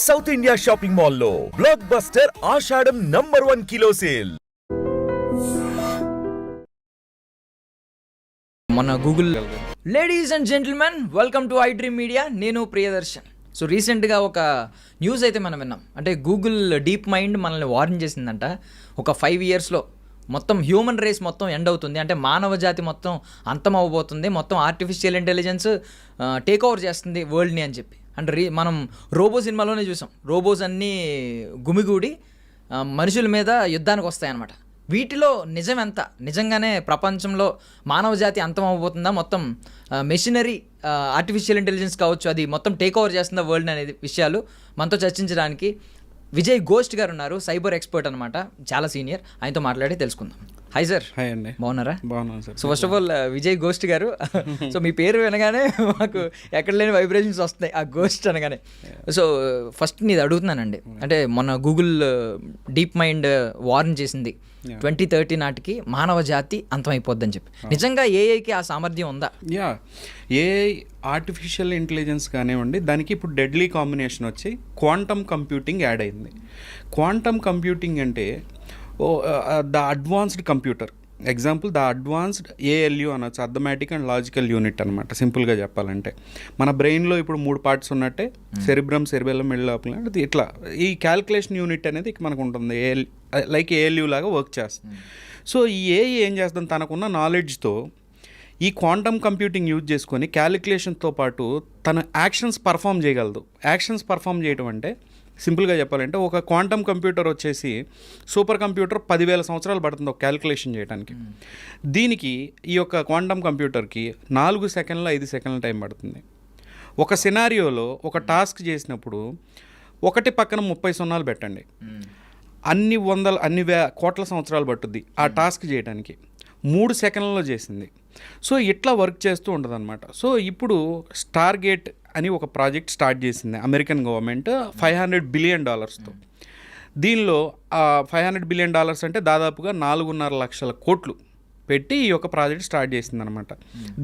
South India shopping మాల్లో block buster Ashadham #1 kilo sale. మన Google ladies and gentlemen, welcome to iDream media. నేను Priyadarshan. So రీసెంట్గా ఒక news అయితే మనం విన్నాం. అంటే గూగుల్ డీప్ మైండ్ మనల్ని వార్న్ చేసిందంట. ఒక 5 yearsలో మొత్తం హ్యూమన్ రేస్ మొత్తం ఎండ్ అవుతుంది, అంటే మానవ జాతి మొత్తం అంతం అవ్వబోతుంది, మొత్తం ఆర్టిఫిషియల్ ఇంటెలిజెన్స్ టేక్ ఓవర్ చేస్తుంది వరల్డ్ని అని చెప్పి. అంటే మనం రోబో సినిమాలోనే చూసాం, రోబోస్ అన్నీ గుమిగూడి మనుషుల మీద యుద్ధానికి వస్తాయన్నమాట. వీటిలో నిజం ఎంత? నిజంగానే ప్రపంచంలో మానవ జాతి అంతం అవ్వబోతుందా? మొత్తం మెషినరీ ఆర్టిఫిషియల్ ఇంటెలిజెన్స్ కావచ్చు, అది మొత్తం టేక్ ఓవర్ చేస్తుందా వరల్డ్ అనేది విషయాలు మనతో చర్చించడానికి విజయ్ ఘోష్ గారు ఉన్నారు. సైబర్ ఎక్స్పర్ట్ అనమాట, చాలా సీనియర్. ఆయనతో మాట్లాడి తెలుసుకుందాం. Hi sir. హాయ్ అండి. బాగున్నారా? బాగున్నాను sir. So first of all Vijay Ghosh గారు, సో మీ పేరు వినగానే మాకు ఎక్కడ లేని వైబ్రేషన్స్ వస్తున్నాయి ఆ ఘోస్ట్ అనగానే. సో ఫస్ట్ నీది అడుగుతున్నానండి, అంటే మొన్న గూగుల్ డీప్ మైండ్ వార్న్ చేసింది 2030 నాటికి మానవ జాతి అంతమైపోద్దని చెప్పి. నిజంగా ఏఐకి ఆ సామర్థ్యం ఉందా? ఏఐ ఆర్టిఫిషియల్ ఇంటెలిజెన్స్ కానివ్వండి, దానికి ఇప్పుడు డెడ్లీ కాంబినేషన్ వచ్చి క్వాంటమ్ కంప్యూటింగ్ యాడ్ అయింది. క్వాంటమ్ కంప్యూటింగ్ అంటే the advanced computer. Example the advanced ALU అనొచ్చు, అథమెటిక్ అండ్ లాజికల్ యూనిట్ అనమాట. సింపుల్గా చెప్పాలంటే మన బ్రెయిన్లో ఇప్పుడు 3 parts ఉన్నట్టే, సెరిబ్రమ్, సెరిబెల్లమ్, మిడ్ లోపల ఇట్లా ఈ క్యాల్కులేషన్ యూనిట్ అనేది మనకు ఉంటుంది. లైక్ ఏఎల్యూ లాగా వర్క్ చేస్తుంది. సో ఈ ఏఐ ఏం చేస్తుంది, తనకున్న నాలెడ్జ్తో ఈ క్వాంటమ్ కంప్యూటింగ్ యూజ్ చేసుకొని క్యాలిక్యులేషన్తో పాటు తన యాక్షన్స్ పర్ఫామ్ చేయగలదు. యాక్షన్స్ పర్ఫామ్ చేయడం అంటే సింపుల్గా చెప్పాలంటే ఒక క్వాంటమ్ కంప్యూటర్ వచ్చేసి సూపర్ కంప్యూటర్ 10,000 సంవత్సరాలు పడుతుంది ఒక క్యాలిక్యులేషన్ చేయడానికి. దీనికి ఈ యొక్క క్వాంటమ్ కంప్యూటర్కి 4 సెకండ్ల 5 సెకండ్ల టైం పడుతుంది. ఒక సినారియోలో ఒక టాస్క్ చేసినప్పుడు ఒకటి పక్కన 30 సున్నాలు పెట్టండి, అన్ని కోట్ల సంవత్సరాలు పట్టుద్ది ఆ టాస్క్ చేయడానికి. 3 సెకండ్లలో చేసింది. సో ఇట్లా వర్క్ చేస్తూ ఉంటుంది అనమాట. సో ఇప్పుడు స్టార్గేట్ అని ఒక ప్రాజెక్ట్ స్టార్ట్ చేసింది అమెరికన్ గవర్నమెంట్ $500 బిలియన్. దీనిలో $500 బిలియన్ అంటే దాదాపుగా 4.5 లక్షల కోట్లు పెట్టి ఈ యొక్క ప్రాజెక్ట్ స్టార్ట్ చేసింది అనమాట.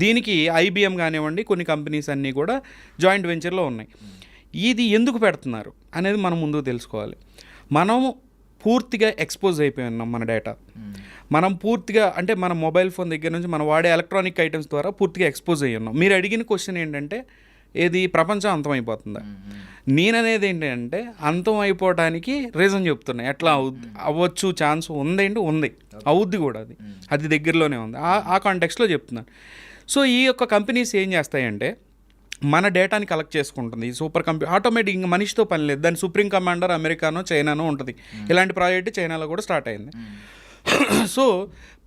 దీనికి IBM కానివ్వండి, కొన్ని కంపెనీస్ అన్నీ కూడా జాయింట్ వెంచర్లో ఉన్నాయి. ఇది ఎందుకు పెడుతున్నారు అనేది మనం ముందుకు తెలుసుకోవాలి. మనం పూర్తిగా ఎక్స్పోజ్ అయిపోయి ఉన్నాం. మన డేటా మనం పూర్తిగా, అంటే మన మొబైల్ ఫోన్ దగ్గర నుంచి మనం వాడే ఎలక్ట్రానిక్ ఐటమ్స్ ద్వారా పూర్తిగా ఎక్స్పోజ్ అయ్యి ఉన్నాం. మీరు అడిగిన క్వశ్చన్ ఏంటంటే, ఏది ప్రపంచం అంతమైపోతుందా? నేననేది ఏంటంటే, అంతం అయిపోవడానికి రీజన్ చెప్తున్నా. ఎట్లా అవ్వచ్చు, ఛాన్స్ ఉందేంటి, ఉంది, అవుద్ది కూడా, అది దగ్గరలోనే ఉంది. ఆ కాంటెక్స్లో చెప్తున్నాను. సో ఈ యొక్క కంపెనీస్ ఏం చేస్తాయంటే, మన డేటాని కలెక్ట్ చేసుకుంటుంది. ఈ సూపర్ ఆటోమేటిక్, ఇంకా మనిషితో పని లేదు. దాని సుప్రీం కమాండర్ అమెరికానో చైనానో ఉంటుంది. ఇలాంటి ప్రాజెక్ట్ చైనాలో కూడా స్టార్ట్ అయింది. సో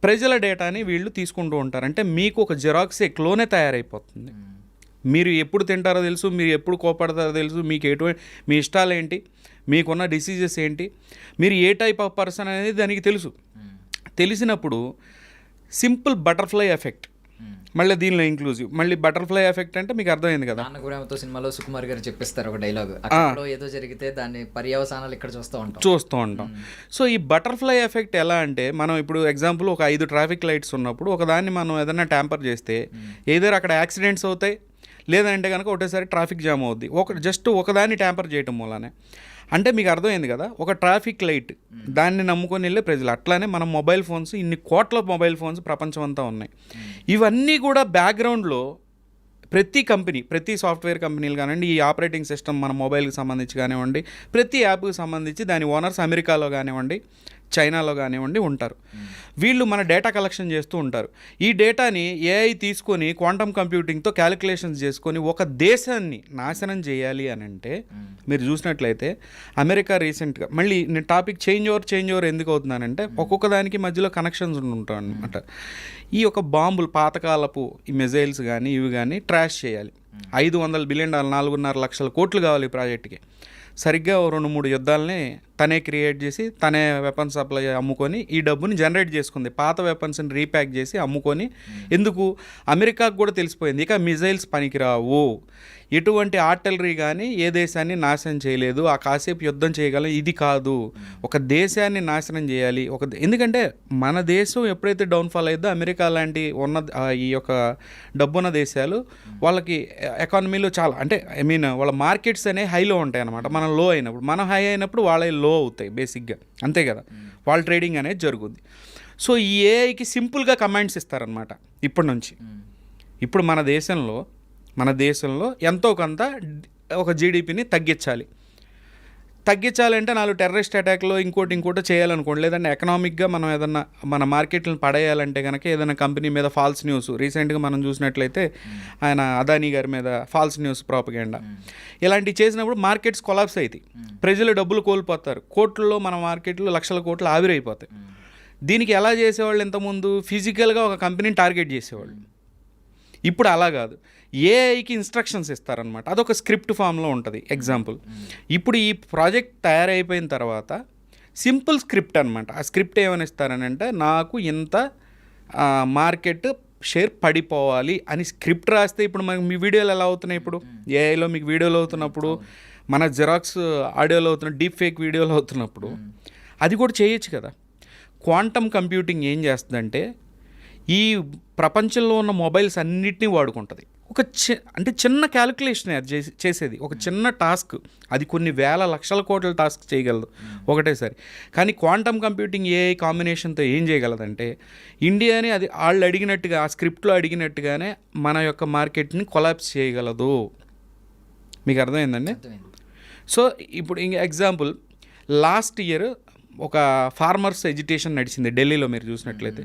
ప్రజల డేటాని వీళ్ళు తీసుకుంటూ ఉంటారు. అంటే మీకు ఒక జిరాక్స్ క్లోనే తయారైపోతుంది. మీరు ఎప్పుడు తింటారో తెలుసు, మీరు ఎప్పుడు కోపడతారో తెలుసు, మీకు మీ ఇష్టాలు ఏంటి, మీకున్న డిసీజెస్ ఏంటి, మీరు ఏ టైప్ ఆఫ్ పర్సన్ అనేది దానికి తెలుసు. తెలిసినప్పుడు సింపుల్ బటర్ఫ్లై ఎఫెక్ట్, మళ్ళీ దీనిలో ఇంక్లూజివ్, మళ్ళీ బటర్ఫ్లై ఎఫెక్ట్ అంటే మీకు అర్థమైంది కదా. నాన్నగురేమతో సినిమాలో సుకుమార్ గారు చెప్పిస్తారు ఒక డైలాగ్, ఏదో జరిగితే దాన్ని పర్యవసానాలు ఇక్కడ చూస్తూ ఉంటాం. సో ఈ బటర్ఫ్లై ఎఫెక్ట్ ఎలా అంటే, మనం ఇప్పుడు ఎగ్జాంపుల్ ఒక 5 ట్రాఫిక్ లైట్స్ ఉన్నప్పుడు ఒకదాన్ని మనం ఏదైనా ట్యాంపర్ చేస్తే ఏదో అక్కడ యాక్సిడెంట్స్ అవుతాయి, లేదంటే కనుక ఒకటేసారి ట్రాఫిక్ జామ్ అవుద్ది. జస్ట్ ఒకదాన్ని ట్యాంపర్ చేయటం మూలనే. అంటే మీకు అర్థమైంది కదా, ఒక ట్రాఫిక్ లైట్ దాన్ని నమ్ముకొని వెళ్ళే ప్రజలు. అట్లానే మనం మొబైల్ ఫోన్స్, ఇన్ని కోట్ల మొబైల్ ఫోన్స్ ప్రపంచం అంతా ఉన్నాయి. ఇవన్నీ కూడా బ్యాక్గ్రౌండ్లో ప్రతి సాఫ్ట్వేర్ కంపెనీలు కానివ్వండి, ఈ ఆపరేటింగ్ సిస్టమ్ మన మొబైల్కి సంబంధించి కానివ్వండి, ప్రతి యాప్కి సంబంధించి దాని ఓనర్స్ అమెరికాలో కానివ్వండి, చైనాలో కానివ్వండి ఉంటారు. వీళ్ళు మన డేటా కలెక్షన్ చేస్తూ ఉంటారు. ఈ డేటాని ఏఐ తీసుకొని క్వాంటమ్ కంప్యూటింగ్తో క్యాలిక్యులేషన్స్ చేసుకొని ఒక దేశాన్ని నాశనం చేయాలి అని అంటే, మీరు చూసినట్లయితే అమెరికా రీసెంట్గా, మళ్ళీ నేను టాపిక్ చేంజ్ ఓవర్ ఎందుకు అవుతున్నానంటే, ఒక్కొక్క దానికి మధ్యలో కనెక్షన్స్ ఉంటాయి అనమాట. ఈ యొక్క బాంబులు, పాతకాలపు ఈ మిజైల్స్ కానీ ఇవి కానీ ట్రాష్ చేయాలి. $500 బిలియన్, 4.5 లక్షల కోట్లు కావాలి ఈ ప్రాజెక్ట్కి. సరిగ్గా 2-3 యుద్ధాలని తనే క్రియేట్ చేసి, తనే వెపన్స్ సప్లై అమ్ముకొని ఈ డబ్బుని జనరేట్ చేసుకుంది. పాత వెపన్స్ని రీప్యాక్ చేసి అమ్ముకొని, ఎందుకు అమెరికాకు కూడా తెలిసిపోయింది ఇక మిజైల్స్ పనికిరావు, ఎటువంటి ఆర్టిలరీ కానీ ఏ దేశాన్ని నాశనం చేయలేదు, ఆ కాసేపు యుద్ధం చేయగలం, ఇది కాదు, ఒక దేశాన్ని నాశనం చేయాలి. ఎందుకంటే మన దేశం ఎప్పుడైతే డౌన్ఫాల్ అయ్యిందో, అమెరికా లాంటి ఈ యొక్క డబ్బున్న దేశాలు వాళ్ళకి ఎకానమీలో చాలా, అంటే వాళ్ళ మార్కెట్స్ అనేవి హైలో ఉంటాయి అన్నమాట. మన మనం లో అయినప్పుడు, మనం హై అయినప్పుడు వాళ్ళ లో అవుతాయి బేసిక్గా, అంతే కదా, వాళ్ళ ట్రేడింగ్ అనేది జరుగుద్ది. సో ఈ ఏఐకి సింపుల్గా కమాండ్స్ ఇస్తారనమాట ఇప్పటి నుంచి. ఇప్పుడు మన దేశంలో ఎంతో కొంత ఒక జీడిపిని తగ్గించాలంటే 4 టెర్రరిస్ట్ అటాక్లో ఇంకోటి చేయాలనుకోండి, లేదంటే ఎకనామిక్గా మనం ఏదన్నా మన మార్కెట్లను పడేయాలంటే కనుక ఏదైనా కంపెనీ మీద ఫాల్స్ న్యూస్, రీసెంట్గా మనం చూసినట్లయితే ఆయన అదానీ గారి మీద ఫాల్స్ న్యూస్ ప్రాపగెండా ఇలాంటివి చేసినప్పుడు మార్కెట్స్ కొలాప్స్ అవుతాయి, ప్రజలు డబ్బులు కోల్పోతారు, కోట్లలో మన మార్కెట్లో లక్షల కోట్లు ఆవిరైపోతాయి. దీనికి ఎలా చేసేవాళ్ళు ఇంతకుముందు? ఫిజికల్గా ఒక కంపెనీని టార్గెట్ చేసేవాళ్ళు. ఇప్పుడు అలా కాదు, ఏఐకి ఇన్స్ట్రక్షన్స్ ఇస్తారనమాట. అదొక స్క్రిప్ట్ ఫామ్లో ఉంటుంది. ఎగ్జాంపుల్, ఇప్పుడు ఈ ప్రాజెక్ట్ తయారైపోయిన తర్వాత సింపుల్ స్క్రిప్ట్ అనమాట. ఆ స్క్రిప్ట్ ఏమని ఇస్తారని అంటే, నాకు ఇంత మార్కెట్ షేర్ పడిపోవాలి అని స్క్రిప్ట్ రాస్తే, ఇప్పుడు మనకి మీ వీడియోలు ఎలా అవుతున్నాయి, ఇప్పుడు ఏఐలో మీకు వీడియోలు అవుతున్నప్పుడు, మన జిరాక్స్ ఆడియోలో అవుతున్న డీప్ ఫేక్ వీడియోలు అవుతున్నప్పుడు అది కూడా చేయొచ్చు కదా. క్వాంటమ్ కంప్యూటింగ్ ఏం చేస్తుందంటే, ఈ ప్రపంచంలో ఉన్న మొబైల్స్ అన్నిటినీ వాడుకుంటుంది. అంటే చిన్న క్యాలిక్యులేషన్ అది చేసేది, ఒక చిన్న టాస్క్, అది కొన్ని వేల లక్షల కోట్ల టాస్క్ చేయగలదు ఒకటేసారి. కానీ క్వాంటమ్ కంప్యూటింగ్ ఏఐ కాంబినేషన్తో ఏం చేయగలదంటే, ఇండియాని అది వాళ్ళు అడిగినట్టుగా, ఆ స్క్రిప్ట్లో అడిగినట్టుగానే మన యొక్క మార్కెట్ని కొలాప్స్ చేయగలదు. మీకు అర్థమైందండి? సో ఇప్పుడు ఇంక ఎగ్జాంపుల్, లాస్ట్ ఇయర్ ఒక ఫార్మర్స్ ఎడ్యుకేషన్ నడిచింది ఢిల్లీలో, మీరు చూసినట్లయితే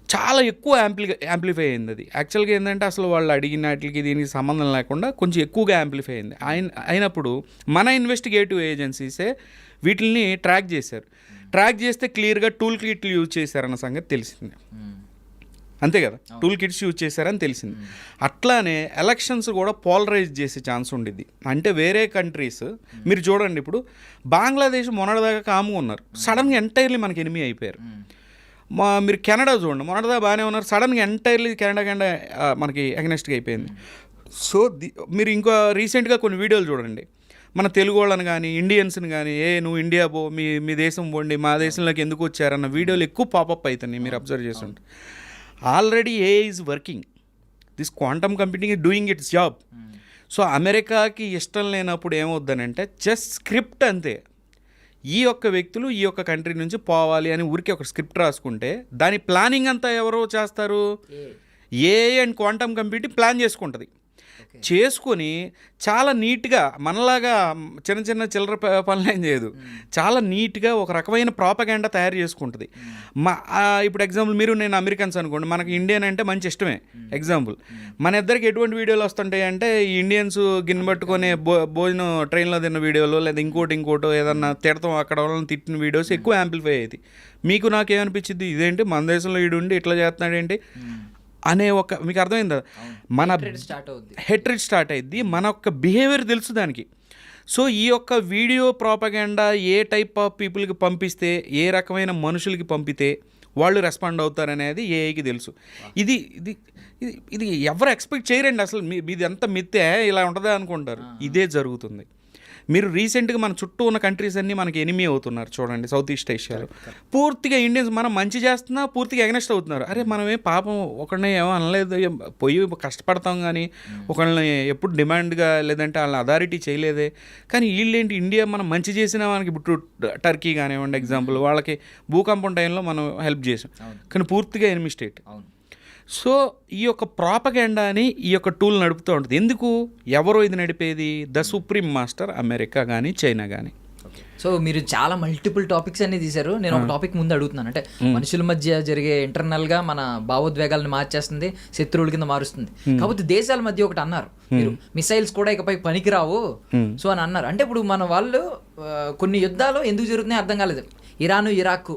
చాలా ఎక్కువ యాంప్లిఫై అయింది. అది యాక్చువల్గా ఏంటంటే, అసలు వాళ్ళు అడిగిన వాటికి దీనికి సంబంధం లేకుండా కొంచెం ఎక్కువగా యాంప్లిఫై అయింది. అయినప్పుడు మన ఇన్వెస్టిగేటివ్ ఏజెన్సీసే వీటిని ట్రాక్ చేశారు. ట్రాక్ చేస్తే క్లియర్గా టూల్ కిట్లు యూజ్ చేశారన్న సంగతి తెలిసింది, అంతే కదా, టూల్ కిట్స్ యూజ్ చేశారని తెలిసింది. అట్లానే ఎలక్షన్స్ కూడా పోలరైజ్ చేసే ఛాన్స్ ఉండిద్ది. అంటే వేరే కంట్రీస్ మీరు చూడండి, ఇప్పుడు బంగ్లాదేశ్ మొన్నటిదాకా కామ్గా ఉన్నారు, సడన్గా ఎంటైర్లీ మనకి ఎనిమీ అయిపోయారు. మీరు కెనడా చూడండి, మొన్నటిదా బాగానే ఉన్నారు, సడన్గా ఎంటైర్లీ కెనడా మనకి అగెనెస్ట్గా అయిపోయింది. సో మీరు ఇంకో రీసెంట్గా కొన్ని వీడియోలు చూడండి, మన తెలుగు వాళ్ళని కానీ ఇండియన్స్ని కానీ, నువ్వు ఇండియా పో, మీ దేశం పోండి, మా దేశంలోకి ఎందుకు వచ్చారన్న వీడియోలు ఎక్కువ పాపప్ అవుతున్నాయి, మీరు అబ్జర్వ్ చేస్తుంటే. Already AI is working, this quantum computing is doing it's job. So అమెరికాకి ఇష్టం లేనప్పుడు ఏమవుద్దనంటే, జస్ట్ స్క్రిప్ట్ అంతే, ఈ యొక్క వ్యక్తులు ఈ యొక్క కంట్రీ నుంచి పోవాలి అని ఊరికి ఒక స్క్రిప్ట్ రాసుకుంటే, దాని ప్లానింగ్ అంతా ఎవరో చేస్తారు? AI and quantum computing plan చేసుకుంటుంది. చేసుకొని చాలా నీట్గా, మనలాగా చిన్న చిల్లర పనులు ఏం చేయదు, చాలా నీట్గా ఒక రకమైన ప్రాపగాండా తయారు చేసుకుంటుంది. ఇప్పుడు ఎగ్జాంపుల్, నేను అమెరికన్స్ అనుకోండి, మనకి ఇండియన్ అంటే మంచి ఇష్టమే. ఎగ్జాంపుల్, మన ఇద్దరికి ఎటువంటి వీడియోలు వస్తుంటాయి అంటే, ఈ ఇండియన్స్ గిన్నె పట్టుకొని భోజనం ట్రైన్లో తిన్న వీడియోలు, లేదా ఇంకోటో ఏదన్నా తిడతాం, అక్కడ వాళ్ళని తిట్టిన వీడియోస్ ఎక్కువ యాంప్లిఫై అవుతాయి. మీకు నాకేమనిపించింది, ఇదేంటి మన దేశంలో ఈడుండి ఇట్లా చేస్తున్నాడు ఏంటి అనే ఒక, మీకు అర్థమైందా, మన హెట్రేట్ స్టార్ట్ అయ్యిద్ది, మన యొక్క బిహేవియర్ తెలుసు దానికి. సో ఈ యొక్క video propaganda A type of పీపుల్కి పంపిస్తే, ఏ రకమైన మనుషులకి పంపితే వాళ్ళు రెస్పాండ్ అవుతారనేది ఏఐకి తెలుసు. ఇది ఇది ఇది ఎవరు ఎక్స్పెక్ట్ చేయరండి అసలు. మీది ఎంత మిత్తే ఇలా ఉంటుందా అనుకుంటారు, ఇదే జరుగుతుంది. మీరు రీసెంట్గా మన చుట్టూ ఉన్న కంట్రీస్ అన్నీ మనకి ఎనిమీ అవుతున్నారు చూడండి, సౌత్ ఈస్ట్ ఏషియాలో. పూర్తిగా ఇండియన్స్ మనం మంచి చేస్తున్నా పూర్తిగా ఎగనెస్ట్ అవుతున్నారు. అరే మనమే పాపం ఒకరిని ఏమో అనలేదు, పోయి కష్టపడతాం కానీ ఒకళ్ళని ఎప్పుడు డిమాండ్గా లేదంటే వాళ్ళని అథారిటీ చేయలేదే. కానీ వీళ్ళేంటి, ఇండియా మనం మంచి చేసినా మనకి ఇప్పుడు టర్కీ కానివ్వండి ఎగ్జాంపుల్, వాళ్ళకి భూకంపం టైంలో మనం హెల్ప్ చేసాం, కానీ పూర్తిగా ఎనిమీ స్టేట్. సో ఈ యొక్క ప్రాపగాండాని ఈ యొక్క టూల్ నడుపుతూ ఉంటుంది. ఎందుకు, ఎవరో ఇది నడిపేది? ద సుప్రీం మాస్టర్ అమెరికా కానీ చైనా కానీ. సో మీరు చాలా మల్టిపుల్ టాపిక్స్ అన్ని తీశారు. నేను ఒక టాపిక్ ముందు అడుగుతున్నాను, అంటే మనుషుల మధ్య జరిగే ఇంటర్నల్ గా మన భావోద్వేగాలను మార్చేస్తుంది, శత్రువుల కింద మారుస్తుంది. కాకపోతే దేశాల మధ్య ఒకటి అన్నారు మీరు, మిసైల్స్ కూడా ఇకపై పనికిరావు సో అని అన్నారు. అంటే ఇప్పుడు మన వాళ్ళు కొన్ని యుద్ధాలు ఎందుకు జరుగుతున్నాయి అర్థం కాలేదు. ఇరాన్ ఇరాక్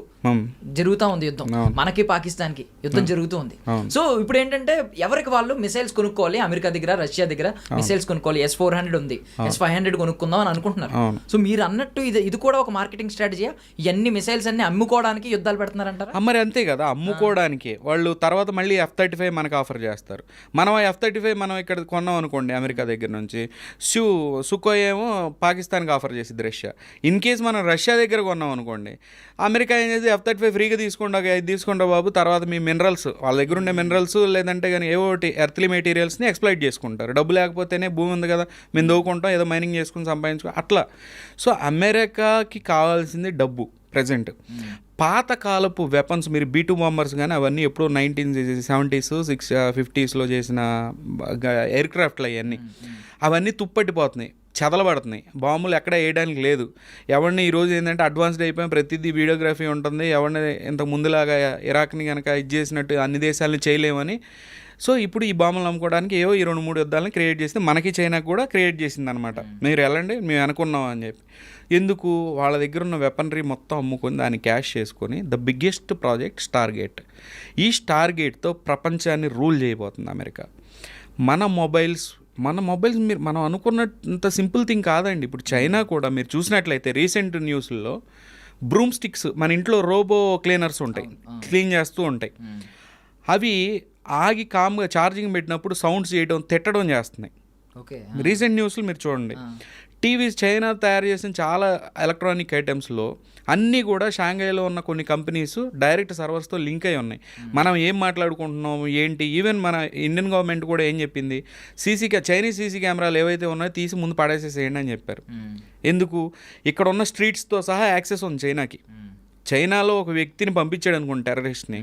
జరుగుతూ ఉంది యుద్ధం, మనకి పాకిస్తాన్కి యుద్ధం జరుగుతూ ఉంది. సో ఇప్పుడు ఏంటంటే ఎవరికి వాళ్ళు మిసైల్స్ కొనుక్కోవాలి, అమెరికా దగ్గర రష్యా దగ్గర మిసైల్స్ కొనుక్కోవాలి, S-400 ఉంది, S-500 కొనుక్కుందాం అని అనుకుంటున్నారు. సో మీరు అన్నట్టు ఇది కూడా ఒక మార్కెటింగ్ స్ట్రాటజీ, ఇవన్నీ మిసైల్స్ అన్ని అమ్ముకోవడానికి యుద్ధాలు పెడుతున్నారంటారా? మరి అంతే కదా, అమ్ముకోవడానికి. వాళ్ళు తర్వాత మళ్ళీ F-35 మనకు ఆఫర్ చేస్తారు. మనం F-35 మనం ఇక్కడ కొన్నాం అనుకోండి అమెరికా దగ్గర నుంచి, సుఖోయ్ ఏమో పాకిస్తాన్కి ఆఫర్ చేసిద్ది రష్యా. ఇన్ కేస్ మనం రష్యా దగ్గర కొన్నాం అనుకోండి, అమెరికా ఏం చేసి F-35 ఫ్రీగా తీసుకోండి, ఇది తీసుకోండి బాబు, తర్వాత మీ మినరల్స్, వాళ్ళ దగ్గర ఉండే మినరల్స్ లేదంటే కానీ ఏవో ఒకటి ఎర్త్లీ మెటీరియల్స్ని ఎక్స్ప్లాయిట్ చేసుకుంటారు. డబ్బు లేకపోతేనే భూమి ఉంది కదా మేము దోవుకుంటాం, ఏదో మైనింగ్ చేసుకుని సంపాదించుకుంటాం అట్లా. సో అమెరికాకి కావాల్సింది డబ్బు ప్రజెంట్. పాతకాలపు వెపన్స్ మీరు B-2 బాంబర్స్ కానీ అవన్నీ ఎప్పుడో 1970s 50s చేసిన ఎయిర్ క్రాఫ్ట్లు అవన్నీ తుప్పట్టిపోతున్నాయి, చదలబడుతున్నాయి, బాంబులు ఎక్కడ వేయడానికి లేదు. ఎవరిని ఈరోజు ఏంటంటే అడ్వాన్స్డ్ అయిపోయాం, ప్రతిదీ వీడియోగ్రఫీ ఉంటుంది, ఎవరిని ఇంత ముందులాగా ఇరాక్ని కనుక ఇది చేసినట్టు అన్ని దేశాలని చేయలేమని. సో ఇప్పుడు ఈ బాంబులు నమ్ముకోవడానికి ఏవో ఈ 2-3 యుద్ధాలను క్రియేట్ చేస్తే మనకి చైనాకు కూడా క్రియేట్ చేసింది అనమాట. మీరు వెళ్ళండి మేము అనుకున్నాం అని చెప్పి. ఎందుకు? వాళ్ళ దగ్గర ఉన్న వెపనరీ మొత్తం అమ్ముకొని దాన్ని క్యాష్ చేసుకొని ద బిగ్గెస్ట్ ప్రాజెక్ట్ స్టార్గేట్. ఈ స్టార్గేట్తో ప్రపంచాన్ని రూల్ చేయబోతుంది అమెరికా. మన మొబైల్స్ మీరు మనం అనుకున్నంత సింపుల్ థింగ్ కాదండి. ఇప్పుడు చైనా కూడా మీరు చూసినట్లయితే రీసెంట్ న్యూస్లో బ్రూమ్ స్టిక్స్, మన ఇంట్లో రోబో క్లీనర్స్ ఉంటాయి, క్లీన్ చేస్తూ ఉంటాయి, అవి ఆగి కామ్గా ఛార్జింగ్ పెట్టినప్పుడు సౌండ్స్ చేయడం, తిట్టడం చేస్తున్నాయి. రీసెంట్ న్యూస్లో మీరు చూడండి. టీవీస్ చైనా తయారు చేసిన చాలా ఎలక్ట్రానిక్ ఐటమ్స్లో అన్నీ కూడా షాంఘైలో ఉన్న కొన్ని కంపెనీస్ డైరెక్ట్ సర్వర్స్తో లింక్ అయి ఉన్నాయి. మనం ఏం మాట్లాడుకుంటున్నాం ఏంటి, ఈవెన్ మన ఇండియన్ గవర్నమెంట్ కూడా ఏం చెప్పింది, చైనీస్ సీసీ కెమెరాలు ఏవైతే ఉన్నాయో తీసి ముందు పడేసేసేయండి అని చెప్పారు. ఎందుకు? ఇక్కడ ఉన్న స్ట్రీట్స్తో సహా యాక్సెస్ ఉంది చైనాకి. చైనాలో ఒక వ్యక్తిని పంపించాడు అనుకోండి, టెర్రరిస్ట్ని,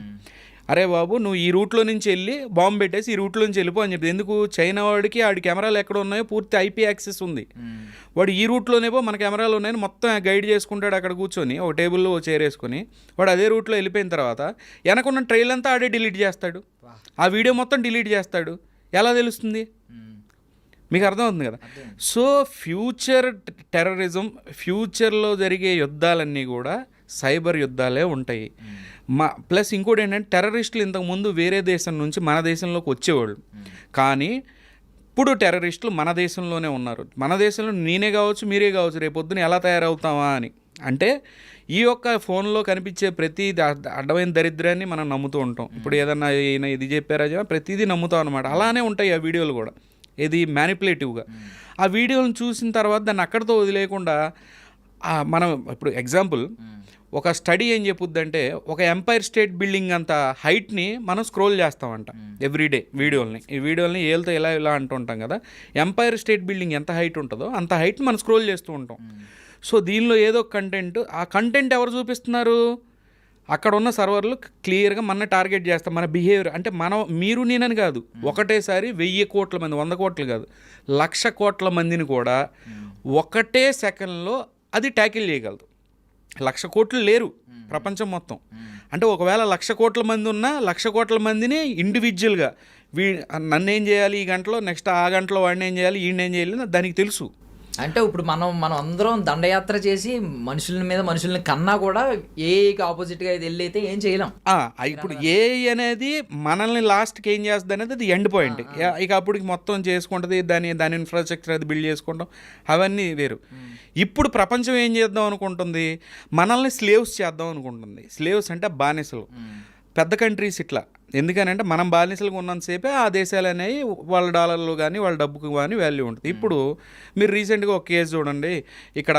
అరే బాబు నువ్వు ఈ రూట్లో నుంచి వెళ్ళి బాంబు పెట్టేసి ఈ రూట్లో నుంచి వెళ్ళిపో అని చెప్పి. ఎందుకు? చైనా వాడికి ఆడి కెమెరాలు ఎక్కడ ఉన్నాయో పూర్తి IP యాక్సెస్ ఉంది. వాడు ఈ రూట్లోనేపో మన కెమెరాలు ఉన్నాయని మొత్తం గైడ్ చేసుకుంటాడు అక్కడ కూర్చొని, ఒక టేబుల్లో చైర్ వేసుకొని. వాడు అదే రూట్లో వెళ్ళిపోయిన తర్వాత వెనకున్న ట్రైల్ అంతా ఆడే డిలీట్ చేస్తాడు, ఆ వీడియో మొత్తం డిలీట్ చేస్తాడు. ఎలా తెలుస్తుంది? మీకు అర్థమవుతుంది కదా. సో ఫ్యూచర్ టెర్రరిజం, ఫ్యూచర్లో జరిగే యుద్ధాలన్నీ కూడా సైబర్ యుద్ధాలే ఉంటాయి. ప్లస్ ఇంకోటి ఏంటంటే టెర్రరిస్టులు ఇంతకుముందు వేరే దేశం నుంచి మన దేశంలోకి వచ్చేవాళ్ళు, కానీ ఇప్పుడు టెర్రరిస్టులు మన దేశంలోనే ఉన్నారు. మన దేశంలో నేనే కావచ్చు మీరే కావచ్చు రేపొద్దున ఎలా తయారవుతామా అని. అంటే ఈ యొక్క ఫోన్లో కనిపించే ప్రతి అడ్డమైన దరిద్రాన్ని మనం నమ్ముతూ ఉంటాం. ఇప్పుడు ఏదన్నా ఇది చెప్పారా ప్రతిదీ నమ్ముతాం అనమాట. అలానే ఉంటాయి ఆ వీడియోలు కూడా, ఇది మ్యానిపులేటివ్గా. ఆ వీడియోలను చూసిన తర్వాత దాన్ని అక్కడితో వదిలేయకుండా మనం ఇప్పుడు ఎగ్జాంపుల్ ఒక స్టడీ ఏం చెప్పుద్దంటే, ఒక ఎంపైర్ స్టేట్ బిల్డింగ్ అంత హైట్ని మనం స్క్రోల్ చేస్తామంట ఎవ్రీడే ఈ వీడియోల్ని ఏళ్ళతో ఇలా అంటుంటాం కదా. ఎంపైర్ స్టేట్ బిల్డింగ్ ఎంత హైట్ ఉంటుందో అంత హైట్ మనం స్క్రోల్ చేస్తూ ఉంటాం. సో దీనిలో ఏదో కంటెంట్, ఆ కంటెంట్ ఎవరు చూపిస్తున్నారు? అక్కడ ఉన్న సర్వర్లు క్లియర్గా మన టార్గెట్ చేస్తాం, మన బిహేవియర్. అంటే మీరు నేనని కాదు, ఒకటేసారి 1000 కోట్ల మంది, 100 కోట్లు కాదు, 1,00,000 కోట్ల మందిని కూడా ఒకటే సెకండ్లో అది ట్యాకిల్ చేయగలదు. 1,00,000 కోట్లు లేరు ప్రపంచం మొత్తం. అంటే ఒకవేళ 1,00,000 కోట్ల మంది ఉన్నా 1,00,000 కోట్ల మందిని ఇండివిజువల్గా నన్ను ఏం చేయాలి ఈ గంటలో, నెక్స్ట్ ఆ గంటలో వాడిని ఏం చేయాలి, ఈయన ఏం చేయాలి దానికి తెలుసు. అంటే ఇప్పుడు మనం అందరం దండయాత్ర చేసి మనుషుల్ని కన్నా కూడా ఏఐకి ఆపోజిట్గా ఇది వెళ్ళి అయితే ఏం చేయలేం. ఇప్పుడు ఏఐ అనేది మనల్ని లాస్ట్కి ఏం చేస్తుంది అనేది అది ఎండ్ పాయింట్. ఇక అప్పటికి మొత్తం చేసుకుంటుంది, దాని ఇన్ఫ్రాస్ట్రక్చర్ అది బిల్డ్ చేసుకుంటాం, అవన్నీ వేరు. ఇప్పుడు ప్రపంచం ఏం చేద్దాం అనుకుంటుంది? మనల్ని స్లేవ్స్ చేద్దాం అనుకుంటుంది. స్లేవ్స్ అంటే బానిసలు. పెద్ద కంట్రీస్ ఇట్లా. ఎందుకనంటే మనం బానిసలుగా ఉన్నంతసేపే ఆ దేశాలు అనేవి వాళ్ళ డాలర్లు కానీ వాళ్ళ డబ్బుకు కానీ వాల్యూ ఉంటుంది. ఇప్పుడు మీరు రీసెంట్గా ఒక కేసు చూడండి, ఇక్కడ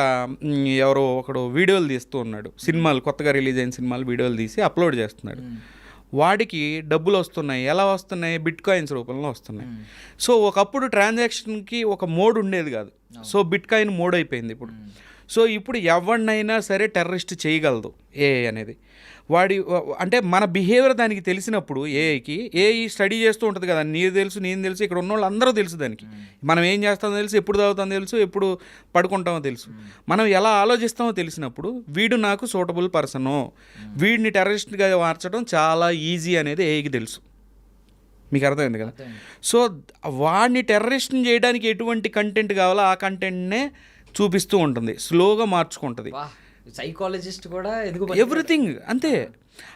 ఎవరో ఒకడు వీడియోలు తీస్తూ ఉన్నాడు, సినిమాలు కొత్తగా రిలీజ్ అయిన సినిమాలు వీడియోలు తీసి అప్లోడ్ చేస్తున్నాడు. వాడికి డబ్బులు వస్తున్నాయి. ఎలా వస్తున్నాయి? బిట్ కాయిన్స్ రూపంలో వస్తున్నాయి. సో ఒకప్పుడు ట్రాన్సాక్షన్కి ఒక మోడ్ ఉండేది కాదు, సో బిట్ కాయిన్ మోడ్ అయిపోయింది ఇప్పుడు. సో ఇప్పుడు ఎవరినైనా సరే టెర్రరిస్ట్ చేయగలదు ఏఐ అనేది. అంటే మన బిహేవియర్ దానికి తెలిసినప్పుడు ఏఐ స్టడీ చేస్తూ ఉంటుంది కదా, నీకు తెలుసు నేను తెలుసు ఇక్కడ ఉన్న వాళ్ళు అందరూ తెలుసు దానికి. మనం ఏం చేస్తామో తెలుసు, ఎప్పుడు తాగుతామో తెలుసు, ఎప్పుడు పడుకుంటామో తెలుసు, మనం ఎలా ఆలోచిస్తామో తెలిసినప్పుడు వీడు నాకు సూటబుల్ పర్సను, వీడిని టెర్రరిస్ట్గా మార్చడం చాలా ఈజీ అనేది ఏఐకి తెలుసు. మీకు అర్థమైంది కదా. సో వాడిని టెర్రరిస్ట్ని చేయడానికి ఎటువంటి కంటెంట్ కావాలో ఆ కంటెంట్నే చూపిస్తూ ఉంటుంది, స్లోగా మార్చుకుంటుంది. సైకాలజిస్ట్ కూడా ఎవ్రీథింగ్ అంతే.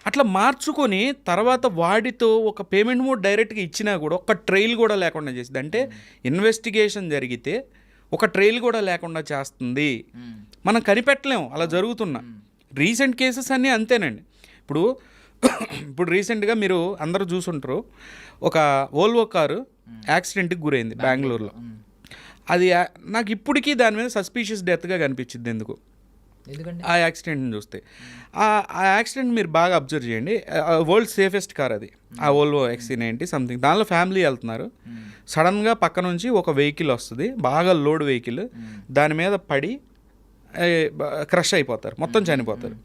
అట్లా మార్చుకొని తర్వాత వాడితో ఒక పేమెంట్ మోడ్ డైరెక్ట్గా ఇచ్చినా కూడా ఒక ట్రైల్ కూడా లేకుండా చేసింది. అంటే ఇన్వెస్టిగేషన్ జరిగితే ఒక ట్రైల్ కూడా లేకుండా చేస్తుంది. మనం కనిపెట్టలేము అలా జరుగుతున్న రీసెంట్ కేసెస్ అన్నీ అంతేనండి. ఇప్పుడు రీసెంట్గా మీరు అందరూ చూసుంటారు, ఒక వోల్వో కారు యాక్సిడెంట్కి గురైంది బెంగళూరులో. అది నాకు ఇప్పటికీ దాని మీద సస్పీషియస్ డెత్గా కనిపించింది. ఎందుకు ఎందుకంటే ఆ యాక్సిడెంట్ని చూస్తే ఆ యాక్సిడెంట్ మీరు బాగా అబ్జర్వ్ చేయండి. వరల్డ్ సేఫెస్ట్ కార్ అది, ఆ వోల్వో XC90 సంథింగ్. దానిలో ఫ్యామిలీ వెళ్తున్నారు, సడన్గా పక్క నుంచి ఒక వెహికల్ వస్తుంది, బాగా లోడ్ వెహికల్, దాని మీద పడి క్రష్ అయిపోతారు, మొత్తం చనిపోతారు.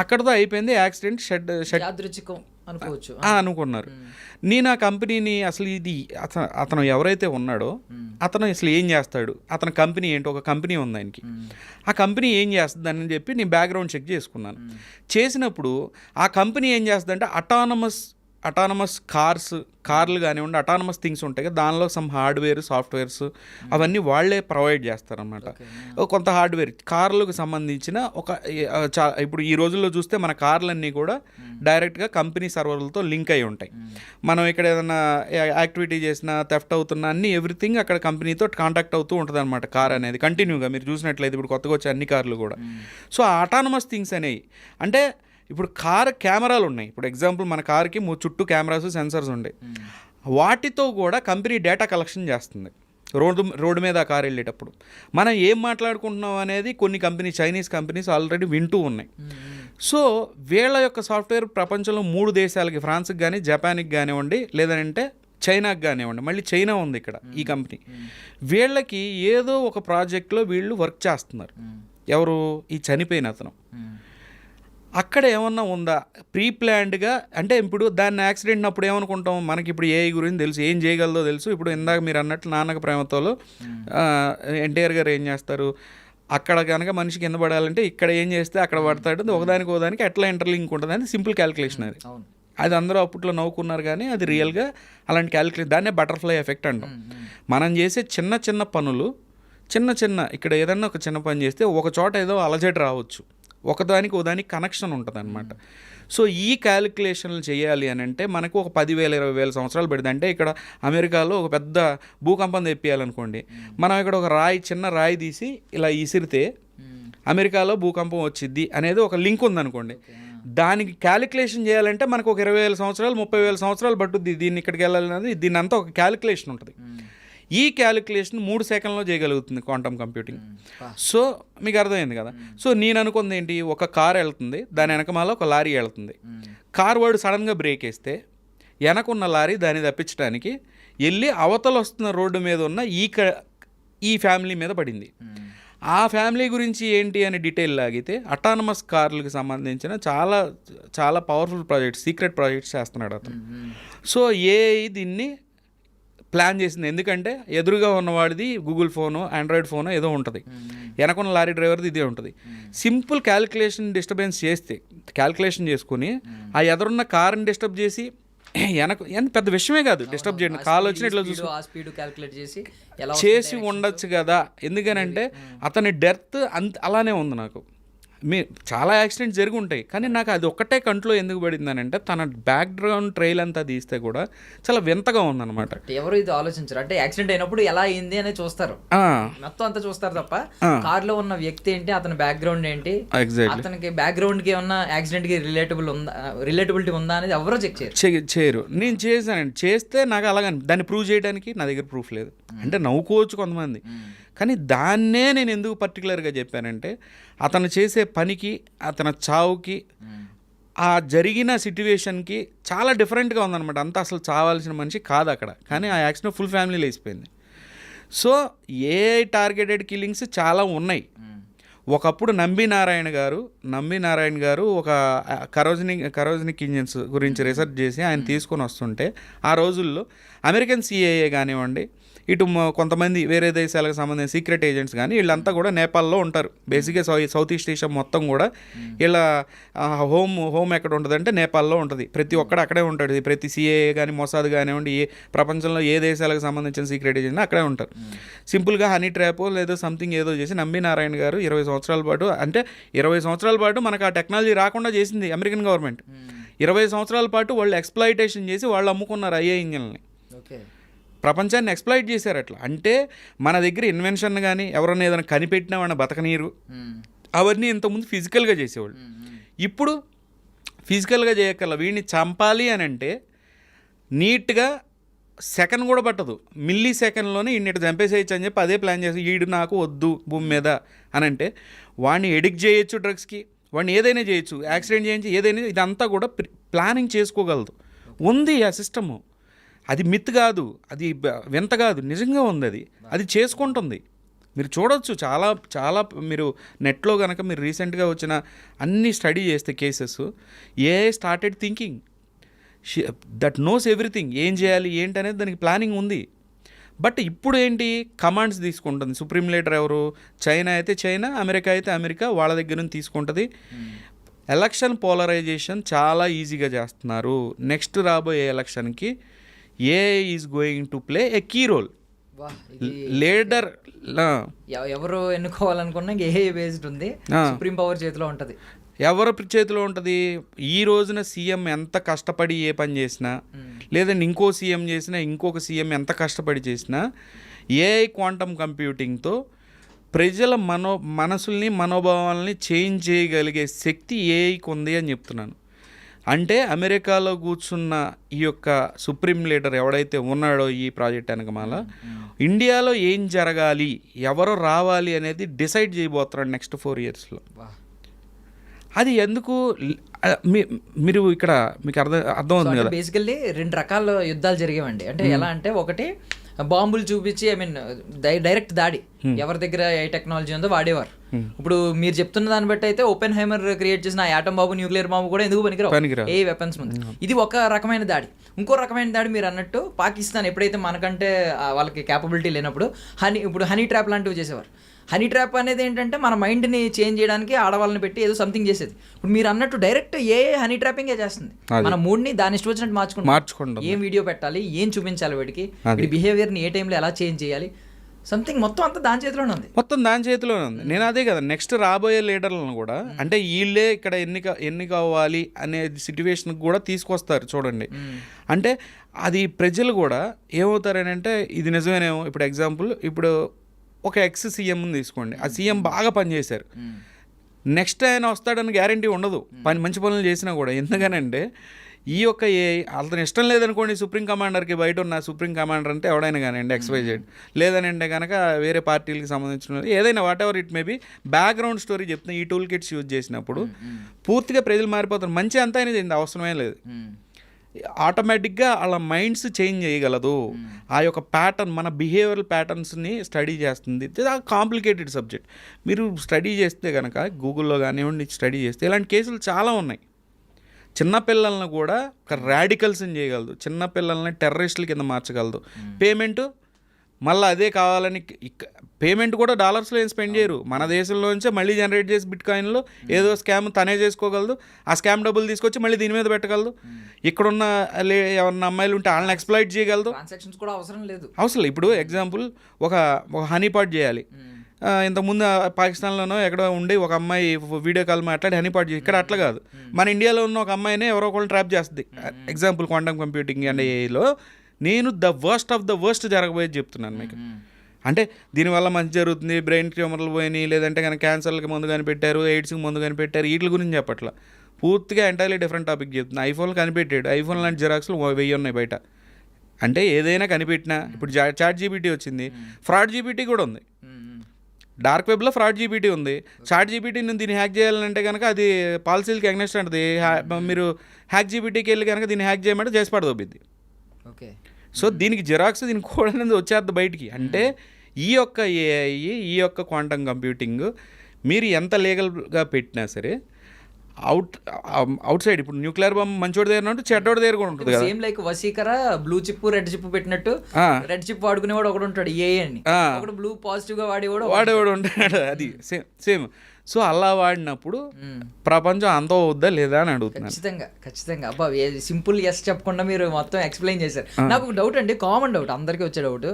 అక్కడితో అయిపోయింది యాక్సిడెంట్. యాదృచ్ఛికం అనుకోవచ్చు అనుకున్నారు. నేను ఆ కంపెనీని అసలు ఇది అతను ఎవరైతే ఉన్నాడో అతను అసలు ఏం చేస్తాడు, అతని కంపెనీ ఏంటో, ఒక కంపెనీ ఉంది ఆయనకి, ఆ కంపెనీ ఏం చేస్తుంది అని చెప్పి నేను బ్యాక్గ్రౌండ్ చెక్ చేసుకున్నాను. చేసినప్పుడు ఆ కంపెనీ ఏం చేస్తుందంటే అటానమస్ కార్లు కానివ్వండి, అటానమస్ థింగ్స్ ఉంటాయి కదా, దానిలో సమ్ హార్డ్వేర్ సాఫ్ట్వేర్స్ అవన్నీ వాళ్ళే ప్రొవైడ్ చేస్తారనమాట. కొంత హార్డ్వేర్ కార్లకు సంబంధించిన ఇప్పుడు ఈ రోజుల్లో చూస్తే మన కార్లన్నీ కూడా డైరెక్ట్గా కంపెనీ సర్వర్లతో లింక్ అయి ఉంటాయి. మనం ఇక్కడ ఏదైనా యాక్టివిటీ చేసినా, థెఫ్ట్ అవుతున్నా, అన్ని ఎవ్రీథింగ్ అక్కడ కంపెనీతో కాంటాక్ట్ అవుతూ ఉంటుంది అనమాట. కార్ అనేది కంటిన్యూగా మీరు చూసినట్లయితే ఇప్పుడు కొత్తగా వచ్చే అన్ని కార్లు కూడా. సో ఆ అటానమస్ థింగ్స్ అనేవి అంటే ఇప్పుడు కార్ కెమెరాలు ఉన్నాయి. ఇప్పుడు ఎగ్జాంపుల్ మన కార్కి చుట్టూ కెమెరాస్ సెన్సర్స్ ఉంటాయి, వాటితో కూడా కంపెనీ డేటా కలెక్షన్ చేస్తుంది. రోడ్డు మీద ఆ కార్ వెళ్ళేటప్పుడు మనం ఏం మాట్లాడుకుంటున్నాం అనేది కొన్ని చైనీస్ కంపెనీస్ ఆల్రెడీ వింటూ ఉన్నాయి. సో వీళ్ళ యొక్క సాఫ్ట్వేర్ ప్రపంచంలో 3 దేశాలకి, ఫ్రాన్స్కి కానీ, జపాన్కి కానివ్వండి, లేదంటే చైనాకి కానివ్వండి, మళ్ళీ చైనా ఉంది ఇక్కడ ఈ కంపెనీ, వీళ్ళకి ఏదో ఒక ప్రాజెక్ట్లో వీళ్ళు వర్క్ చేస్తున్నారు. ఎవరు? ఈ చనిపోయిన అతను. అక్కడ ఏమన్నా ఉందా ప్రీ ప్లాన్డ్గా? అంటే ఇప్పుడు దాన్ని యాక్సిడెంట్ అప్పుడు ఏమనుకుంటాం, మనకి ఇప్పుడు ఏఐ గురించి తెలుసు, ఏం చేయగలదో తెలుసు. ఇప్పుడు ఇందాక మీరు అన్నట్లు నాన్నక ప్రేమతోలో ఎన్టీఆర్ గారు ఏం చేస్తారు, అక్కడ కనుక మనిషి కింద పడాలంటే ఇక్కడ ఏం చేస్తే అక్కడ పడతాడు, ఒకదానికి ఎట్లా ఇంటర్లింక్ ఉంటుంది అని సింపుల్ క్యాలిక్యులేషన్ అది. అది అందరూ అప్పట్లో నవ్వుకున్నారు, కానీ అది రియల్గా అలాంటి క్యాలిక్యులేషన్, దాన్నే బటర్ఫ్లై ఎఫెక్ట్ అంటాం. మనం చేసే చిన్న పనులు, ఇక్కడ ఏదన్నా ఒక చిన్న పని చేస్తే ఒక చోట ఏదో అలజడి రావచ్చు, ఒకదానికి కనెక్షన్ ఉంటుంది అనమాట. సో ఈ క్యాలిక్యులేషన్లు చేయాలి అని అంటే మనకు ఒక 10,000-20,000 సంవత్సరాలు పడుతుంది. అంటే ఇక్కడ అమెరికాలో ఒక పెద్ద భూకంపం తెప్పియాలనుకోండి, మనం ఇక్కడ ఒక చిన్న రాయి తీసి ఇలా ఇసిరితే అమెరికాలో భూకంపం వచ్చింది అనేది ఒక లింక్ ఉందనుకోండి, దానికి క్యాలిక్యులేషన్ చేయాలంటే మనకు ఒక 20,000 సంవత్సరాలు 30,000 సంవత్సరాలు పట్టుద్ది దీన్ని ఇక్కడికి వెళ్ళాలనేది. దీని అంతా ఒక క్యాలిక్యులేషన్ ఉంటుంది. ఈ క్యాలిక్యులేషన్ 3 సెకండ్లో చేయగలుగుతుంది క్వాంటమ్ కంప్యూటింగ్. సో మీకు అర్థమైంది కదా. సో నేను అనుకుంది ఏంటి, ఒక కార్ వెళ్తుంది, దాని వెనకమాల ఒక లారీ వెళ్తుంది, కార్ వాడు సడన్గా బ్రేక్ వేస్తే వెనకున్న లారీ దాన్ని తప్పించడానికి వెళ్ళి అవతల వస్తున్న రోడ్డు మీద ఉన్న ఈ ఫ్యామిలీ మీద పడింది. ఆ ఫ్యామిలీ గురించి ఏంటి అని డీటెయిల్ లాగితే అటానమస్ కార్లకు సంబంధించిన చాలా పవర్ఫుల్ ప్రాజెక్ట్స్, సీక్రెట్ ప్రాజెక్ట్స్ చేస్తున్నాడు అతను. సో ఏఐ దీన్ని ప్లాన్ చేసింది. ఎందుకంటే ఎదురుగా ఉన్నవాడిది గూగుల్ ఫోను, ఆండ్రాయిడ్ ఫోను ఏదో ఉంటుంది, వెనకున్న లారీ డ్రైవర్ది ఇదే ఉంటుంది. సింపుల్ క్యాలిక్యులేషన్ క్యాలిక్యులేషన్ చేసుకుని ఆ ఎదురున్న కార్ని డిస్టర్బ్ చేసి ఎంత పెద్ద విషయమే కాదు డిస్టర్బ్ చేయండి, కాల్ వచ్చిన ఇట్లా చేసి ఉండొచ్చు కదా. ఎందుకనంటే అతని డెత్ అలానే ఉంది. నాకు చాలా యాక్సిడెంట్స్ జరిగి ఉంటాయి, కానీ నాకు అది ఒక్కటే కంట్లో ఎందుకు పడిందని అంటే తన బ్యాక్గ్రౌండ్ ట్రైల్ అంతా తీస్తే కూడా చాలా వింతగా ఉందన్నమాట. ఎవరు ఇది ఆలోచించారు అంటే యాక్సిడెంట్ అయినప్పుడు ఎలా అయింది అని చూస్తారు, మొత్తం అంతా చూస్తారు తప్ప కార్ లో ఉన్న వ్యక్తి ఏంటి, అతని బ్యాక్గ్రౌండ్ ఏంటి, అతనికి బ్యాక్గ్రౌండ్ కి ఉన్న యాక్సిడెంట్ కి రిలేటబిలిటీ ఉందా అనేది ఎవరో చెక్ చేయరు. నేను చేస్తే నాకు అలాగని దాన్ని ప్రూవ్ చేయడానికి నా దగ్గర ప్రూఫ్ లేదు. అంటే నవ్వుకోవచ్చు కొంతమంది, కానీ దాన్నే నేను ఎందుకు పర్టికులర్గా చెప్పానంటే అతను చేసే పనికి, అతని చావుకి, ఆ జరిగిన సిట్యువేషన్కి చాలా డిఫరెంట్గా ఉందన్నమాట. అంతా అసలు చావాల్సిన మనిషి కాదు అక్కడ, కానీ ఆ యాక్సిడెంట్ ఫుల్ ఫ్యామిలీ లేచిపోయింది. సో ఏఐ టార్గెటెడ్ కిల్లింగ్స్ చాలా ఉన్నాయి. ఒకప్పుడు నంబి నారాయణ గారు ఒక కరోజనిక్ ఇంజిన్స్ గురించి రీసెర్చ్ చేసి ఆయన తీసుకొని వస్తుంటే, ఆ రోజుల్లో అమెరికన్ సిఐఏ కానివ్వండి, ఇటు కొంతమంది వేరే దేశాలకు సంబంధించిన సీక్రెట్ ఏజెంట్స్ కానీ వీళ్ళంతా కూడా నేపాల్లో ఉంటారు. బేసిక్గా సౌత్ ఈస్ట్ ఏషియా మొత్తం కూడా వీళ్ళ హోమ్ ఎక్కడ ఉంటుందంటే నేపాల్లో ఉంటుంది. ప్రతి ఒక్కడు అక్కడే ఉంటాడు. ప్రతి సిఐఏ కానీ మొసాద్ కానివ్వండి, ప్రపంచంలో ఏ దేశాలకు సంబంధించిన సీక్రెట్ ఏజెంట్ అక్కడే ఉంటారు. సింపుల్గా హనీ ట్రాపో లేదో సంథింగ్ ఏదో చేసి నంబి నారాయణ గారు 20 సంవత్సరాల పాటు, అంటే 20 సంవత్సరాల పాటు మనకు ఆ టెక్నాలజీ రాకుండా చేసింది అమెరికన్ గవర్నమెంట్. 20 సంవత్సరాల పాటు వాళ్ళు ఎక్స్ప్లాయిటేషన్ చేసి వాళ్ళు అమ్ముకున్నారు ఐఏ ఇంజన్ని. ప్రపంచాన్ని ఎక్స్ప్లాయిట్ చేశారు అట్లా. అంటే మన దగ్గర ఇన్వెన్షన్ కానీ ఎవరన్నా ఏదైనా కనిపెట్టినా వాళ్ళని బతకనీరు, అవన్నీ ఇంతకుముందు ఫిజికల్గా చేసేవాళ్ళు. ఇప్పుడు ఫిజికల్గా చేయక్కర్ల, వీడిని చంపాలి అని అంటే నీట్గా సెకండ్ కూడా పట్టదు, మిల్లీ సెకండ్లోనే ఇన్నిటి చంపేసేయచ్చు అని చెప్పి అదే ప్లాన్ చేసి ఈడు నాకు వద్దు భూమి మీద అని అంటే వాడిని ఎడిక్ట్ చేయొచ్చు డ్రగ్స్కి, వాడిని ఏదైనా చేయొచ్చు, యాక్సిడెంట్ చేయించి ఏదైనా, ఇదంతా కూడా ప్లానింగ్ చేసుకోగలదు. ఉంది ఆ సిస్టము, అది మిత్ కాదు, అది వింత కాదు, నిజంగా ఉంది. అది చేసుకుంటుంది. మీరు చూడొచ్చు చాలా చాలా, మీరు నెట్లో కనుక మీరు రీసెంట్గా వచ్చిన అన్ని స్టడీ చేస్తే cases, AI started thinking, that knows everything, ఏం చేయాలి ఏంటి అనేది దానికి ప్లానింగ్ ఉంది. బట్ ఇప్పుడు ఏంటి, కమాండ్స్ తీసుకుంటుంది. సుప్రీం లీడర్ ఎవరు, చైనా అయితే చైనా, అమెరికా అయితే అమెరికా, వాళ్ళ దగ్గర నుంచి తీసుకుంటుంది. ఎలక్షన్ పోలరైజేషన్ చాలా ఈజీగా చేస్తున్నారు. నెక్స్ట్ రాబోయే ఎలక్షన్కి AI is going to play a key role. Leader ఎవరు ఎన్నుకోవాలనుకున్నా ఏఐ బేస్డ్ ఉంది, సుప్రీం పవర్ చేతిలో ఉంటుంది. ఎవరి చేతిలో ఉంటుంది. ఈ రోజున సీఎం ఎంత కష్టపడి ఏ పని చేసినా, లేదంటే ఇంకో సీఎం చేసినా, ఇంకొక సీఎం ఎంత కష్టపడి చేసినా, ఏఐ క్వాంటమ్ కంప్యూటింగ్తో ప్రజల మనసుల్ని మనోభావాలని చేంజ్ చేయగలిగే శక్తి ఏఐకి ఉంది అని చెప్తున్నాను. అంటే అమెరికాలో కూర్చున్న ఈ యొక్క సుప్రీం లీడర్ ఎవడైతే ఉన్నాడో ఈ ప్రాజెక్ట్ వెనకమాల, ఇండియాలో ఏం జరగాలి, ఎవరు రావాలి అనేది డిసైడ్ చేయబోతున్నాడు నెక్స్ట్ 4 yearsలో. అది ఎందుకు మీరు ఇక్కడ మీకు అర్థమవుతుంది కదా. బేసికల్లీ 2 రకాల యుద్ధాలు జరిగేవండి. అంటే ఎలా అంటే, ఒకటి బాంబులు చూపించి, ఐ మీన్ డైరెక్ట్ దాడి, ఎవరి దగ్గర ఏ టెక్నాలజీ ఉందో వాడేవారు. ఇప్పుడు మీరు చెప్తున్న దాన్ని బట్టి అయితే ఓపెన్ హైమర్ క్రియేట్ చేసిన యాటమ్ బాంబు, న్యూక్లియర్ బాంబు కూడా ఎందుకు పనికిరావు ఏ వెపన్స్ ముందు. ఇది ఒక రకమైన దాడి. ఇంకో రకమైన దాడి మీరు అన్నట్టు పాకిస్తాన్ ఎప్పుడైతే మనకంటే వాళ్ళకి క్యాపబిలిటీ లేనప్పుడు ఇప్పుడు హనీ ట్రాప్ లాంటివి చేసేవారు. హనీ ట్రాప్ అనేది ఏంటంటే మన మైండ్ని చేంజ్ చేయడానికి ఆడవాళ్ళని పెట్టి ఏదో సంథింగ్ చేసేది. ఇప్పుడు మీరు అన్నట్టు డైరెక్ట్ హనీ ట్రాపింగే చేస్తుంది. మన మూడ్ని దాని ఇష్టం వచ్చినట్టు మార్చుకుంటాం. ఏం వీడియో పెట్టాలి, ఏం చూపించాలి, వీడికి బిహేవియర్ని ఏ టైంలో ఎలా చేంజ్ చేయాలి, సంథింగ్ మొత్తం అంతా దాని చేతిలోనే ఉంది. నేను అదే కదా, నెక్స్ట్ రాబోయే లీడర్లను కూడా అంటే వీళ్ళే ఇక్కడ ఎన్నిక అవ్వాలి అనే సిచ్యువేషన్కి కూడా తీసుకొస్తారు చూడండి. అంటే అది ప్రజలు కూడా ఏమవుతారని అంటే, ఇది నిజమేనేమో. ఇప్పుడు ఎగ్జాంపుల్, ఇప్పుడు ఒక ఎక్స్ సీఎం తీసుకోండి, ఆ సీఎం బాగా పనిచేశారు, నెక్స్ట్ ఆయన వస్తాడని గ్యారంటీ ఉండదు, మంచి పనులు చేసినా కూడా. ఎందుకనంటే ఈ యొక్క అతను ఇష్టం లేదనుకోండి, సుప్రీం కమాండర్కి బయట ఉన్న సుప్రీం కమాండర్ అంటే ఎవడైనా కానివ్వండి, XYZ, లేదనంటే కనుక వేరే పార్టీలకు సంబంధించిన ఏదైనా what ever it may be, background story చెప్తున్నా ఈ టూల్ కిట్స్ యూజ్ చేసినప్పుడు పూర్తిగా ప్రజలు మారిపోతారు. మంచి అంతా అనేది అవసరమే లేదు, ఆటోమేటిక్గా వాళ్ళ మైండ్స్ చేంజ్ చేయగలదు. ఆ యొక్క ప్యాటర్న్, మన బిహేవియరల్ ప్యాటర్న్స్ని స్టడీ చేస్తుంది. ఇది కాంప్లికేటెడ్ సబ్జెక్ట్. మీరు స్టడీ చేస్తే కనుక గూగుల్లో కానివ్వండి స్టడీ చేస్తే ఇలాంటి కేసులు చాలా ఉన్నాయి. చిన్నపిల్లలను కూడా ఒక రాడికల్స్ని చేయగలదు, చిన్నపిల్లల్ని టెర్రరిస్టుల కింద మార్చగలదు. పేమెంటు మళ్ళీ అదే కావాలని, పేమెంట్ కూడా డాలర్స్లో ఏం స్పెండ్ చేయరు, మన దేశంలోంచే మళ్ళీ జనరేట్ చేసి బిట్ కాయిన్లో ఏదో స్కామ్ తనే చేసుకోగలదు. ఆ స్కామ్ డబ్బులు తీసుకొచ్చి మళ్ళీ దీని మీద పెట్టగలదు. ఇక్కడున్న ఎవరన్నా అమ్మాయిలు ఉంటే వాళ్ళని ఎక్స్ప్లాయిట్ చేయగలదు. ట్రాన్సాక్షన్స్ కూడా అవసరం లేదు. ఇప్పుడు ఎగ్జాంపుల్, ఒక హనీ పాట్ చేయాలి. ఇంతకుముందు పాకిస్తాన్లోనో ఎక్కడో ఉండి ఒక అమ్మాయి వీడియో కాల్ మాట్లాడి హనీ పాట్ చేసి, ఇక్కడ అట్లా కాదు, మన ఇండియాలో ఉన్న ఒక అమ్మాయిని ఎవరో ఒకళ్ళు ట్రాప్ చేస్తుంది. ఎగ్జాంపుల్ క్వాంటమ్ కంప్యూటింగ్ అండ్ ఏఐలో నేను the worst of the worst జరగబోయేది చెప్తున్నాను మీకు. అంటే దీనివల్ల మంచి జరుగుతుంది, బ్రెయిన్ ట్యూమర్లు పోయినాయి, లేదంటే కనుక క్యాన్సర్లకి ముందు కనిపెట్టారు, ఎయిడ్స్కి ముందు కనిపెట్టారు, వీటి గురించి చెప్పట్లా. పూర్తిగా ఎంటైర్లీ డిఫరెంట్ టాపిక్ చెప్తున్నా. ఐఫోన్లు కనిపెట్టాడు, ఐఫోన్ లాంటి జిరాక్స్లు 1000 ఉన్నాయి బయట. అంటే ఏదైనా కనిపెట్టినా, ఇప్పుడు చాట్ జీపీటీ వచ్చింది, ఫ్రాడ్ జీపీటీ కూడా ఉంది. డార్క్ వెబ్లో ఫ్రాడ్ జీపీటీ ఉంది. చాట్ జీపీటీని దీన్ని హ్యాక్ చేయాలంటే కనుక అది పాలసీలకి అగ్నెస్ట్ అంటుంది. మీరు హ్యాక్ జీపీటీకి వెళ్ళి కనుక దీన్ని హ్యాక్ చేయమంటే చేసి పడదొబ్బిద్ది. ఓకే, సో దీనికి జిరాక్స్, దీనికి కూడా అనేది వచ్చేద్ది బయటికి. అంటే ఈ యొక్క ఏఐ, ఈ యొక్క క్వాంటమ్ కంప్యూటింగ్ మీరు ఎంత లీగల్గా పెట్టినా సరే అవుట్ సైడ్, ఇప్పుడు న్యూక్లియర్ బాంబ్ మంచోడి దగ్గర ఉంటే చెడ్డోడి దగ్గర కూడా ఉంటుంది కదా. సేమ్ లైక్ వసీకర బ్లూ చిప్ రెడ్ చిప్ పెట్టినట్టు, రెడ్ చిప్ వాడుకునేవాడు ఒకడు ఉంటాడు ఏఐ అని, ఒకడు బ్లూ పాజిటివ్ గా వాడేవాడు ఉంటాడు. అది సేమ్. సో అలా వాడినప్పుడు ప్రపంచం అంత వద్దా లేదా అని అడుగుతున్నాను. ఖచ్చితంగా అబ్బా, సింపుల్ ఎస్ చెప్పకుండా మీరు మొత్తం ఎక్స్ప్లెయిన్ చేశారు. నాకు ఒక డౌట్ అండి, కామన్ డౌట్, అందరికీ వచ్చే డౌట్.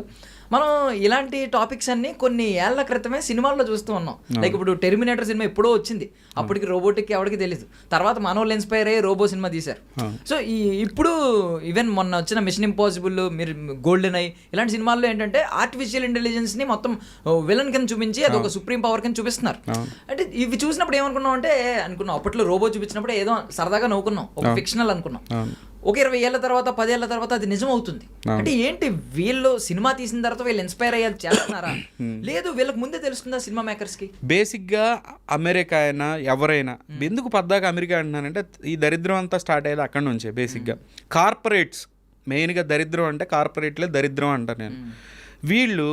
మనం ఇలాంటి టాపిక్స్ అన్ని కొన్ని ఏళ్ల క్రితమే సినిమాల్లో చూస్తూ ఉన్నాం. లైక్ ఇప్పుడు టెర్మినేటర్ సినిమా ఎప్పుడో వచ్చింది, అప్పటికి రోబోటిక్ ఎవరికి తెలియదు. తర్వాత మనోళ్ళు ఇన్స్పైర్ అయ్యి రోబో సినిమా తీశారు. సో ఇప్పుడు ఈవెన్ మొన్న వచ్చిన మిషన్ ఇంపాసిబుల్, మీరు గోల్డెన్ ఐ, ఇలాంటి సినిమాల్లో ఏంటంటే ఆర్టిఫిషియల్ ఇంటెలిజెన్స్ని మొత్తం విలన్ కింద చూపించి అది ఒక సుప్రీం పవర్ కింద చూపిస్తున్నారు. అంటే ఇవి చూసినప్పుడు ఏమనుకున్నాం అంటే, అనుకున్నాం అప్పట్లో రోబో చూపించినప్పుడు ఏదో సరదాగా నవ్వుకున్నాం, ఒక ఫిక్షనల్ అనుకున్నాం. ఒక 20 ఏళ్ల తర్వాత 10 ఏళ్ల తర్వాత అది నిజం అవుతుంది. అంటే ఏంటి, వీళ్ళు సినిమా తీసిన తర్వాత వీళ్ళు ఇన్స్పైర్ అయ్యేది చేస్తున్నారా, లేదు వీళ్ళకి ముందే తెలుస్తుందా సినిమా మేకర్స్ కి? బేసిక్గా అమెరికా అయినా ఎవరైనా, ఎందుకు పద్దాక అమెరికా అంటున్నానంటే ఈ దరిద్రం అంతా స్టార్ట్ అయ్యేది అక్కడ నుంచే. బేసిక్గా కార్పొరేట్స్ మెయిన్గా దరిద్రం అంటే కార్పొరేట్లే దరిద్రం అంటాను నేను. వీళ్ళు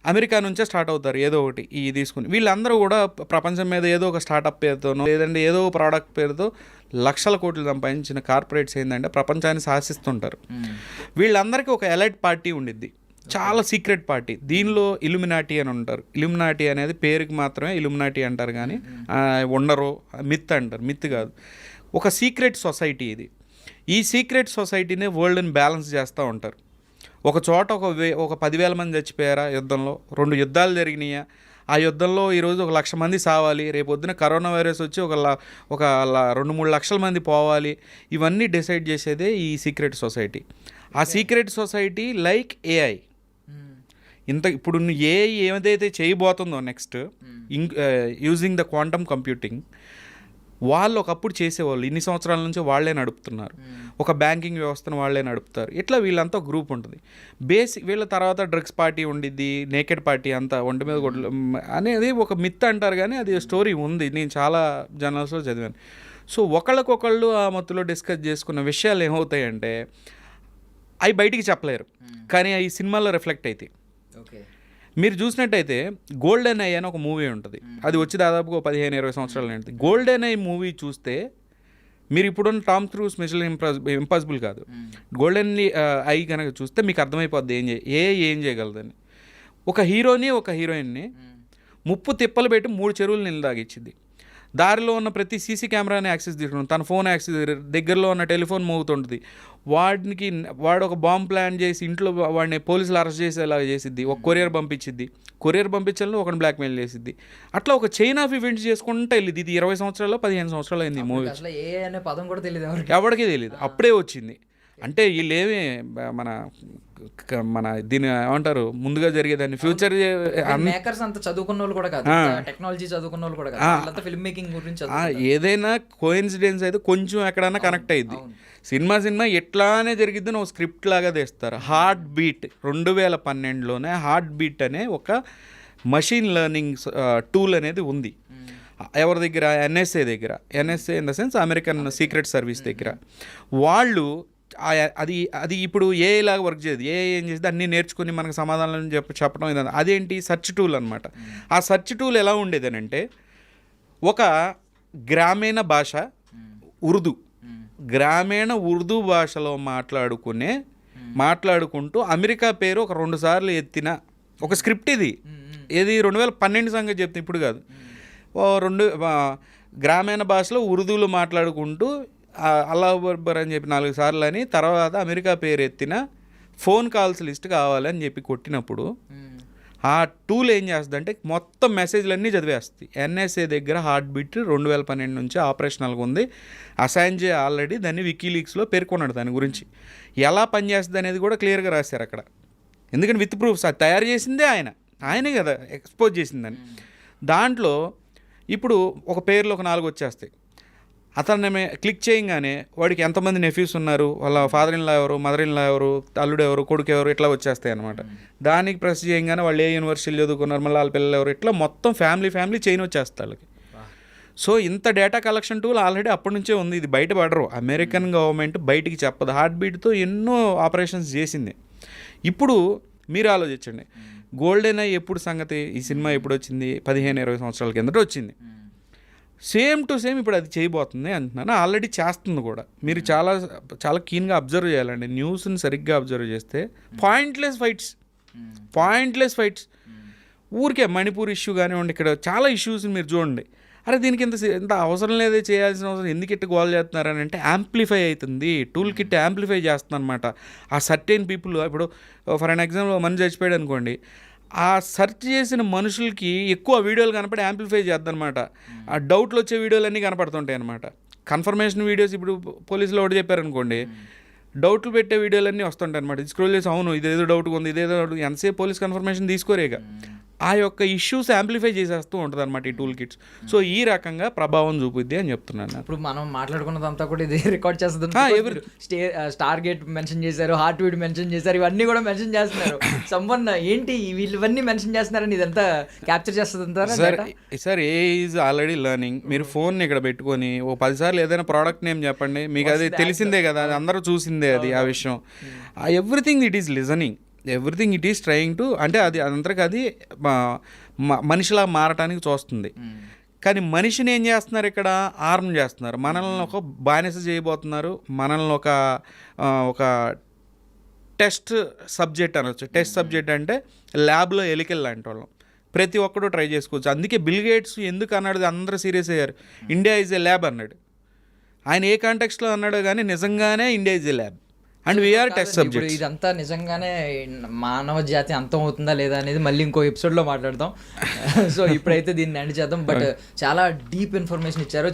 అమెరికా నుంచే స్టార్ట్ అవుతారు ఏదో ఒకటి ఈ తీసుకుని. వీళ్ళందరూ కూడా ప్రపంచం మీద ఏదో ఒక స్టార్టప్ పేరుతోనో లేదంటే ఏదో ఒక ప్రోడక్ట్ పేరుతో లక్షల కోట్లు సంపాదించిన కార్పొరేట్స్ ఏంటంటే ప్రపంచాన్ని శాసిస్తుంటారు. వీళ్ళందరికీ ఒక ఎలైట్ పార్టీ ఉండిద్ది, చాలా సీక్రెట్ పార్టీ. దీనిలో ఇల్యూమినాటీ అని ఉంటారు. ఇల్యూమినాటీ అనేది పేరుకి మాత్రమే ఇల్యూమినాటీ అంటారు, కానీ ఉండరు, మిత్ అంటారు. మిత్ కాదు, ఒక సీక్రెట్ సొసైటీ ఇది. ఈ సీక్రెట్ సొసైటీనే వరల్డ్ని బ్యాలెన్స్ చేస్తూ ఉంటారు. ఒక చోట ఒక 10,000 మంది చచ్చిపోయారా యుద్ధంలో, 2 యుద్ధాలు జరిగినాయా, ఆ యుద్ధంలో ఈరోజు 1,00,000 మంది సావాలి, రేపొద్దున కరోనా వైరస్ వచ్చి ఒక 2-3 లక్షల మంది పోవాలి, ఇవన్నీ డిసైడ్ చేసేదే ఈ సీక్రెట్ సొసైటీ. ఆ సీక్రెట్ సొసైటీ లైక్ ఏఐ. ఇప్పుడు ఏఐ ఏదైతే చేయబోతుందో next using the quantum computing, వాళ్ళు ఒకప్పుడు చేసేవాళ్ళు, ఇన్ని సంవత్సరాల నుంచి వాళ్ళే నడుపుతున్నారు. ఒక బ్యాంకింగ్ వ్యవస్థను వాళ్ళే నడుపుతారు. ఇట్లా వీళ్ళంతా గ్రూప్ ఉంటుంది. వీళ్ళ తర్వాత డ్రగ్స్ పార్టీ ఉండిద్ది, నేకెడ్ పార్టీ అంతా ఒంటి మీద కొట్లు అనేది ఒక మిత్ అంటారు, కానీ అది స్టోరీ ఉంది, నేను చాలా జర్నల్స్లో చదివాను. సో ఒకళ్ళకొకళ్ళు ఆ మత్తులో డిస్కస్ చేసుకున్న విషయాలు ఏమవుతాయంటే అవి బయటికి చెప్పలేరు, కానీ అవి సినిమాల్లో రిఫ్లెక్ట్ అవుతాయి. మీరు చూసినట్టయితే గోల్డెన్ ఐ అని ఒక మూవీ ఉంటుంది, అది వచ్చి దాదాపుగా 15-20 సంవత్సరాలు ఉంటుంది. గోల్డెన్ ఐ మూవీ చూస్తే మీరు ఇప్పుడున్న టామ్ క్రూజ్ మిషన్ ఇంపాసిబుల్ కాదు, గోల్డెన్ ఐ కనుక చూస్తే మీకు అర్థమైపోద్ది ఏం చేయగలదని. ఒక హీరోని ఒక హీరోయిన్ని ముప్పు తిప్పలు పెట్టి 3 చెరువులు నీళ్ళు తాగిచ్చింది. దారిలో ఉన్న ప్రతి సీసీ కెమెరాని యాక్సెస్ తీసుకుంటుంది, తన ఫోన్ యాక్సెస్, దగ్గరలో ఉన్న టెలిఫోన్ మోగుతుంటుంది. వాడు ఒక బాంబ్ ప్లాన్ చేసి ఇంట్లో వాడిని పోలీసులు అరెస్ట్ చేసేలాగా చేసిద్ది. ఒక కొరియర్ పంపించాలని ఒకరిని బ్లాక్మెయిల్ చేసిద్ది. అట్లా ఒక చైన్ ఆఫ్ ఈవెంట్స్ చేసుకుంటే వెళ్ళింది. ఇది 20 సంవత్సరాలు 15 సంవత్సరాలు అయింది ఈ మూవీ. ఎవరికీ తెలియదు, అప్పుడే వచ్చింది. అంటే వీళ్ళేమి మన దీన్ని ఏమంటారు, ముందుగా జరిగేదాన్ని ఫ్యూచర్ మేకర్స్ అంత చదువుకున్న వాళ్ళు కూడా కాదు, టెక్నాలజీ చదువుకున్న వాళ్ళు కూడా కాదు, ఫిల్మ్ మేకింగ్ గురించి ఏదైనా కోఇన్సిడెన్స్ అయితే కొంచెం ఎక్కడైనా కనెక్ట్ అయ్యింది. సినిమా ఎట్లానే జరిగిద్దని ఒక స్క్రిప్ట్ లాగా తెస్తారు. హార్ట్ బీట్ 2012లోనే హార్ట్ బీట్ అనే ఒక మషిన్ లెర్నింగ్ టూల్ అనేది ఉంది. ఎవరి దగ్గర? ఎన్ఎస్ఏ దగ్గర. NSA in the sense American secret service దగ్గర. వాళ్ళు అది ఇప్పుడు ఏఐ లాగా వర్క్ చేయదు. ఏఐ ఏం చేస్తే అన్నీ నేర్చుకుని మనకు సమాధానం చెప్పడం ఇదంతా. అదేంటి? సెర్చ్ టూల్ అనమాట. ఆ సెర్చ్ టూల్ ఎలా ఉండేదనంటే, ఒక గ్రామీణ భాష గ్రామీణ ఉర్దూ భాషలో మాట్లాడుకుంటూ అమెరికా పేరు ఒక 2 సార్లు ఎత్తిన ఒక స్క్రిప్ట్ ఇది. 2012 సంగతి చెప్తే ఇప్పుడు కాదు. 2 గ్రామీణ భాషలో ఉర్దూలు మాట్లాడుకుంటూ అల్లాహ్ అక్బర్ అని చెప్పి 4 సార్లు అని, తర్వాత అమెరికా పేరు ఎత్తిన ఫోన్ కాల్స్ లిస్ట్ కావాలని చెప్పి కొట్టినప్పుడు ఆ టూల్ ఏం చేస్తుందంటే మొత్తం మెసేజ్లన్నీ చదివేస్తుంది. ఎన్ఎస్ఏ దగ్గర హార్ట్ బీట్ 2012 నుంచి ఆపరేషనల్గా ఉంది. అసాంజే ఆల్రెడీ దాన్ని వికీలీక్స్లో పేర్కొన్నాడు. దాని గురించి ఎలా పనిచేస్తుంది అనేది కూడా క్లియర్గా రాశారు అక్కడ. ఎందుకంటే విత్ ప్రూఫ్స్, అది తయారు చేసిందే ఆయనే కదా ఎక్స్పోజ్ చేసిందని. దాంట్లో ఇప్పుడు ఒక పేర్లో ఒక 4 వచ్చేస్తాయి. అతన్ని క్లిక్ చేయగానే వాడికి ఎంతమంది నెఫ్యూస్ ఉన్నారు, వాళ్ళ ఫాదర్ ఇన్ లా ఎవరు, మదర్ ఇన్ లా ఎవరు, అల్లుడు ఎవరు, కొడుకు ఎవరు, ఇట్లా వచ్చేస్తాయి అనమాట. దానికి ప్రెస్ చేయగానే వాళ్ళు ఏ యూనివర్సిటీలు చదువుకున్నారు, మళ్ళీ వాళ్ళ పిల్లలు ఎవరు, ఇట్లా మొత్తం ఫ్యామిలీ చైన్ వచ్చేస్తాయి వాళ్ళకి. సో ఇంత డేటా కలెక్షన్ టూల్ ఆల్రెడీ అప్పటి నుంచే ఉంది. ఇది బయటపడరు, అమెరికన్ గవర్నమెంట్ బయటికి చెప్పదు. హార్ట్ బీట్తో ఎన్నో ఆపరేషన్స్ చేసింది. ఇప్పుడు మీరు ఆలోచించండి, గోల్డెన్ ఐ ఎప్పుడు సంగతి, ఈ సినిమా ఎప్పుడు వచ్చింది? 15-20 సంవత్సరాల కిందట వచ్చింది. సేమ్ టు సేమ్ ఇప్పుడు అది చేయబోతుంది అంటున్నాను. ఆల్రెడీ చేస్తుంది కూడా. మీరు చాలా చాలా కీన్గా అబ్జర్వ్ చేయాలండి. న్యూస్ని సరిగ్గా అబ్జర్వ్ చేస్తే పాయింట్లెస్ ఫైట్స్ ఊరికే మణిపూర్ ఇష్యూ కానివ్వండి, ఇక్కడ చాలా ఇష్యూస్ మీరు చూడండి. అరే దీనికి ఇంత అవసరం లేదే, చేయాల్సిన అవసరం, ఎందుకు ఇట్లా గోల్ చేస్తున్నారని అంటే యాంప్లిఫై అవుతుంది. టూల్ కిట్ యాంప్లిఫై చేస్తుంది అనమాట. ఆ సర్టెన్ పీపుల్, ఇప్పుడు ఫర్ అన్ ఎగ్జాంపుల్ మనిషి చచ్చిపోయాడు అనుకోండి, ఆ సెర్చ్ చేసిన మనుషులకి ఎక్కువ వీడియోలు కనపడి యాంప్లిఫై చేద్దనమాట. ఆ డౌట్లు వచ్చే వీడియోలన్నీ కనపడుతుంటాయి అనమాట. కన్ఫర్మేషన్ వీడియోస్ ఇప్పుడు పోలీసులు ఒకటి చెప్పారనుకోండి, డౌట్లు పెట్టే వీడియోలన్నీ వస్తుంటాయి అనమాట. స్క్రోల్ చేసి అవును ఇదేదో డౌట్గా ఉంది, ఇదేదో డౌట్, ఎంతసేపు పోలీస్ కన్ఫర్మేషన్ తీసుకోరేగా. ఆ యొక్క ఇష్యూస్ యాంప్లిఫై చేసేస్తూ ఉంటుంది అనమాట ఈ టూల్ కిట్స్. సో ఈ రకంగా ప్రభావం చూపుద్ది అని చెప్తున్నాను. ఇప్పుడు మనం మాట్లాడుకున్నదంతా కూడా ఇది రికార్డ్ చేస్తుంది. స్టార్ గేట్ మెన్షన్ చేశారు, హార్ట్ బీట్ మెన్షన్ చేశారు, ఇవన్నీ కూడా మెన్షన్ చేస్తున్నారు. సంవన్ ఏంటి వీళ్ళవన్నీ మెన్షన్ చేస్తున్నారని ఇదంతా క్యాప్చర్ చేస్తుంది sir. A is already learning. మీరు ఫోన్ ఇక్కడ పెట్టుకొని ఓ 10 సార్లు ఏదైనా ప్రోడక్ట్ నేమ్ చెప్పండి, మీకు అది తెలిసిందే కదా, అది అందరూ చూసిందే అది ఆ విషయం. Everything it is listening, everything it is trying to, అంటే అది అదంతరికి అది మనిషిలా మారటానికి చూస్తుంది. కానీ మనిషిని ఏం చేస్తున్నారు ఇక్కడ, ఆర్మ్ చేస్తున్నారు, మనల్ని ఒక బానిస చేయబోతున్నారు, మనల్ని ఒక టెస్ట్ సబ్జెక్ట్ అనొచ్చు. టెస్ట్ సబ్జెక్ట్ అంటే ల్యాబ్లో ఎలికల్ లాంటి వాళ్ళం, ప్రతి ఒక్కరు ట్రై చేసుకోవచ్చు. అందుకే బిల్ గేట్స్ ఎందుకు అన్నాడు, అందరూ సీరియస్ అయ్యారు, ఇండియా ఈజ్ ఏ ల్యాబ్ అన్నాడు. ఆయన ఏ కాంటెక్స్ట్లో అన్నాడో కానీ నిజంగానే India is a lab and we are test subject. ఇదంతా నిజంగానే మానవ జాతి అంతం అవుతుందా లేదా అనేది మళ్ళీ ఇంకో ఎపిసోడ్లో మాట్లాడదాం. సో ఇప్పుడైతే దీన్ని ఎండ్ చేద్దాం. బట్ చాలా డీప్ ఇన్ఫర్మేషన్ ఇచ్చారు.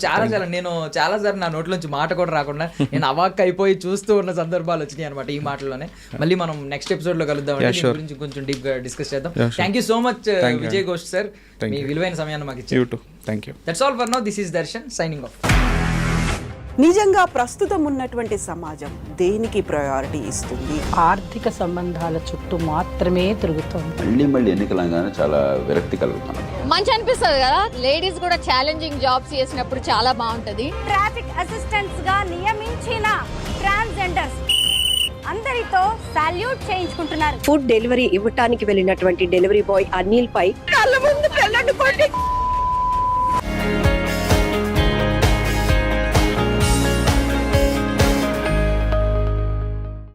నేను చాలాసార్లు నా నోట్లోంచి మాట కూడా రాకుండా నేను అవాక్ అయిపోయి చూస్తూ ఉన్న సందర్భాలు వచ్చినాయి అనమాట ఈ మాటల్లోనే. మళ్ళీ మనం నెక్స్ట్ ఎపిసోడ్లో కలుద్దాం, దీని గురించి కొంచెం డీప్గా డిస్కస్ చేద్దాం. Thank you so much Vijay Ghosh sir, మీ విలువైన సమయాన్ని మాకు ఇచ్చారు. Thank you. That's all for now. This is Darshan signing off. నిజంగా ప్రస్తుతం ఉన్నటువంటి సమాజం దేనికి ప్రయారిటీ ఇస్తుంది? ఆర్థిక సంబంధాల చుట్టూ మాత్రమే తిరుగుతోంది. మళ్ళీ ఎన్నికలంగానే చాలా విరక్తి కలుగుతున్నాం. మంచి అనిపిస్తుంది కదా, లేడీస్ కూడా ఛాలెంజింగ్ జాబ్స్ చేసినప్పుడు చాలా బాగుంటది. ట్రాఫిక్ అసిస్టెంట్స్ గా నియమించిన ట్రాన్స్జెండర్స్ అందరితో సాల్యూట్ చేయించుకుంటున్నారు. ఫుడ్ డెలివరీ ఇవ్వటానికి వెళ్ళినటువంటి డెలివరీ బాయ్ అనిల్ పై కళ్ళ ముందు